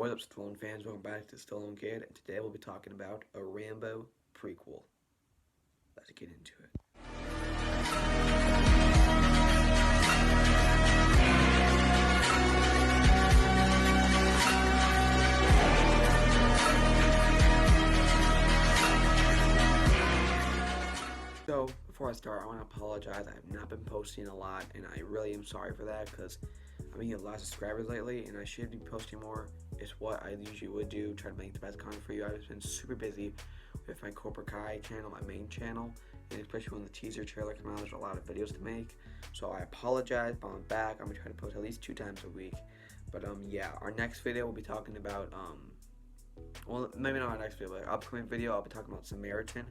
What up, Stallone fans? Welcome back to Stallone Kid, and today we'll be talking about a Rambo prequel. Let's get into it. So, before I start, I want to apologize. I have not been posting a lot, and I really am sorry for that because I've been getting a lot of subscribers lately, and I should be posting more. It's what I usually would do, try to make the best content for you. I've been super busy with my Cobra Kai channel, my main channel, and especially when the teaser trailer came out, there's a lot of videos to make. So I apologize, but I'm back. I'm going to try to post at least 2 times a week. But yeah, our next video we'll be talking about, well, maybe not our next video, but our upcoming video, I'll be talking about Samaritan,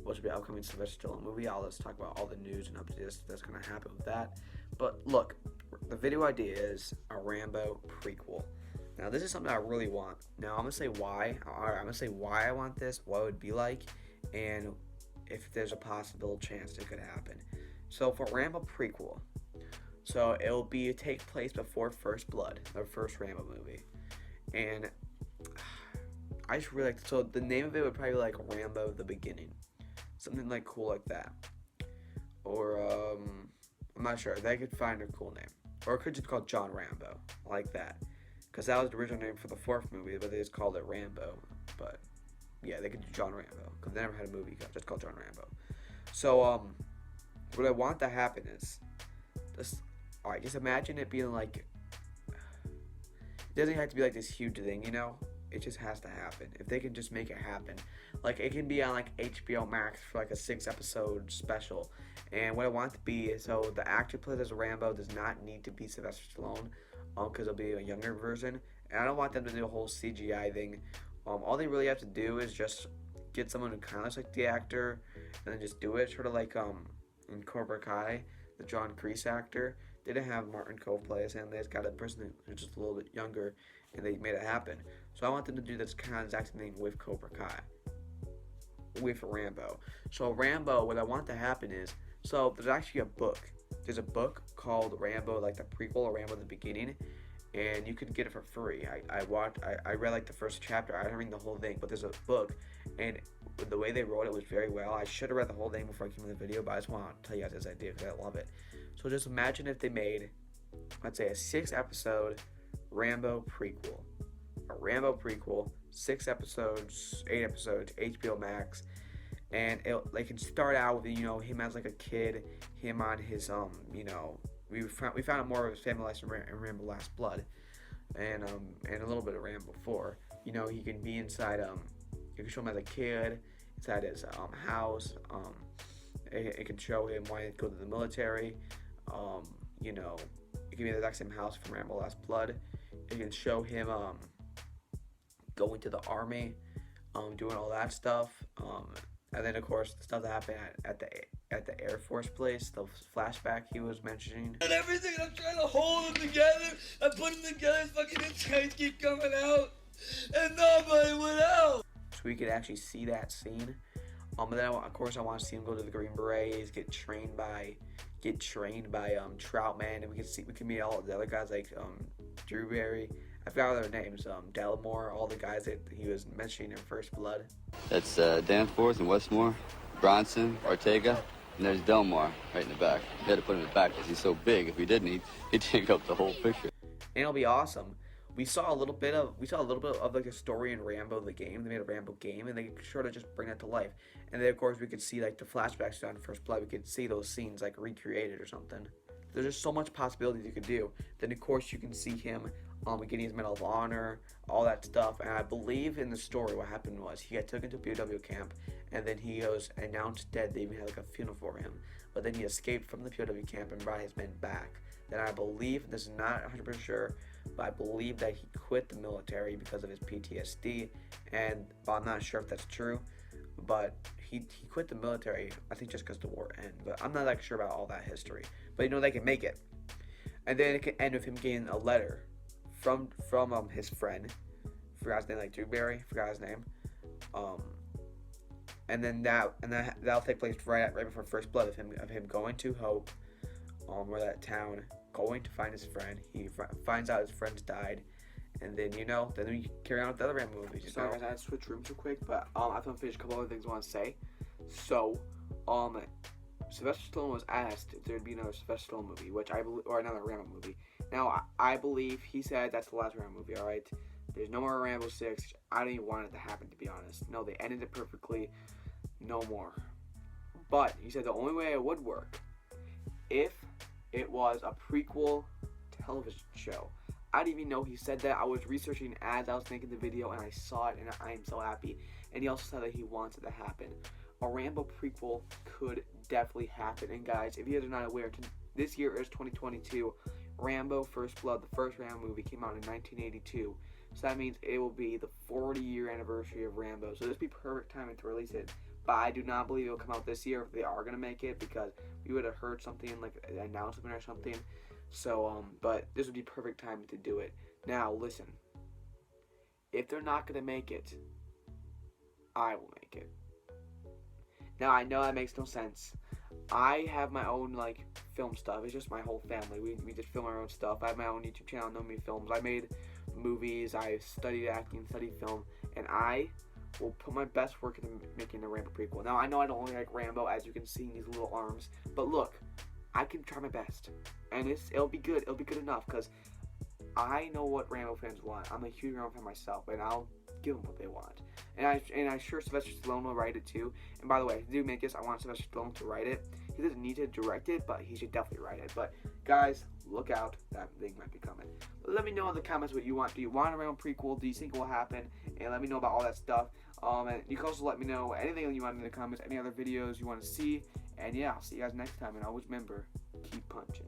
which will be an upcoming Sylvester Stallone movie. I'll just talk about all the news and updates that's going to happen with that. But look, the video idea is a Rambo prequel. Now, this is something I really want. Now, I'm going to say why. I'm going to say why I want this, what it would be like, and if there's a possible chance it could happen. So, for Rambo prequel, so it'll take place before First Blood, the first Rambo movie. And I just really like, so the name of it would probably be like Rambo the Beginning. Something like cool like that. Or, I'm not sure. They could find a cool name. Or it could just be called John Rambo. Like that. Because that was the original name for the 4th movie, but they just called it Rambo. But, yeah, they could do John Rambo. Because they never had a movie just called John Rambo. So, what I want to happen is, alright, just imagine it being like, it doesn't have to be like this huge thing, you know? It just has to happen. If they can just make it happen. Like, it can be on, like, HBO Max for, like, a 6-episode special. And what I want it to be is, so the actor who plays as Rambo does not need to be Sylvester Stallone, because it'll be a younger version. And I don't want them to do a whole CGI thing. All they really have to do is just get someone who kind of looks like the actor, and then just do it. Sort of like, in Cobra Kai, the John Kreese actor. They didn't have Martin Cove play as him. They just got a person who's just a little bit younger, and they made it happen. So I want them to do this kind of exact same thing with Cobra Kai, with Rambo. So Rambo, what I want to happen is, so there's actually a book. There's a book called Rambo, like the prequel or Rambo the Beginning, and you can get it for free. I read like the first chapter. I didn't read the whole thing, but there's a book, and the way they wrote it was very well. I should have read the whole thing before I came in the video, but I just want to tell you guys this idea because I love it. So just imagine if they made, let's say, a 6-episode Rambo prequel. A Rambo prequel, 6 episodes, 8 episodes, HBO Max, and they can start out with, you know, him as like a kid, him on his, you know, we found out more of his family life in Rambo Last Blood, and a little bit of Rambo 4. You know, he can be inside, you can show him as a kid, inside his, house, it can show him why he go to the military, you know, it can be the exact same house from Rambo Last Blood. It can show him, going to the army, doing all that stuff, and then of course the stuff that happened at the Air Force place, the flashback he was mentioning. And everything, I'm trying to hold them together, I put them together, fucking insides keep coming out, and nobody went out. So we could actually see that scene. And then of course I want to see him go to the Green Berets, get trained by Troutman, and we can meet all the other guys like Drewberry. I forgot all their names. Delamore, all the guys that he was mentioning in First Blood. That's Danforth and Westmore, Bronson, Ortega, and there's Delmar right in the back. We had to put him in the back because he's so big. If we didn't, he'd take up the whole picture. And it'll be awesome. We saw a little bit of like a story in Rambo the game. They made a Rambo game, and they sort of just bring that to life. And then of course we could see like the flashbacks on First Blood. We could see those scenes like recreated or something. There's just so much possibilities you could do. Then of course you can see him getting his Medal of Honor, all that stuff. And I believe in the story what happened was he got taken to POW camp, and then he was announced dead. They even had like a funeral for him. But then he escaped from the POW camp and brought his men back. Then I believe, this is not 100% sure, but I believe that he quit the military because of his PTSD. And I'm not sure if that's true, but he quit the military, I think just because the war ended. But I'm not like sure about all that history. But you know, they can make it. And then it can end with him getting a letter from his friend, forgot his name, like Drewberry, forgot his name, and then that'll take place right before First Blood of him going to Hope, or that town, going to find his friend. He finds out his friend's died, and then then we carry on with the other Rambo movies. Sorry guys, I had to switch rooms real quick, but I have to finish a couple other things I want to say. So, Sylvester Stallone was asked if there'd be another Sylvester Stallone movie, or another Rambo movie. Now, I believe he said that's the last Rambo movie, alright? There's no more Rambo 6. I don't even want it to happen, to be honest. No, they ended it perfectly. No more. But he said the only way it would work if it was a prequel television show. I didn't even know he said that. I was researching as I was making the video, and I saw it, and I am so happy. And he also said that he wants it to happen. A Rambo prequel could definitely happen. And guys, if you guys are not aware, this year is 2022. Rambo First Blood, the first Rambo movie, came out in 1982. So that means it will be the 40-year anniversary of Rambo. So this would be perfect timing to release it. But I do not believe it will come out this year if they are going to make it, because we would have heard something like an announcement or something. So, but this would be perfect timing to do it. Now, listen. If they're not going to make it, I will make it. Now, I know that makes no sense. I have my own, film stuff. It's just my whole family. We just film our own stuff. I have my own YouTube channel, No Me Films. I made movies. I studied acting, studied film. And I will put my best work into making the Rambo prequel. Now, I know I don't only like Rambo, as you can see in these little arms. But look, I can try my best. And it'll be good. It'll be good enough, because I know what Rambo fans want. I'm a huge Rambo fan myself, and I'll give them what they want. And I'm sure Sylvester Stallone will write it too. And by the way, if I do make this, I want Sylvester Stallone to write it. He doesn't need to direct it, but he should definitely write it. But guys, look out, that thing might be coming. But let me know in the comments what you want. Do you want a Rambo prequel? Do you think it will happen? And let me know about all that stuff. And you can also let me know anything that you want in the comments, any other videos you want to see. And yeah, I'll see you guys next time. And always remember, keep punching.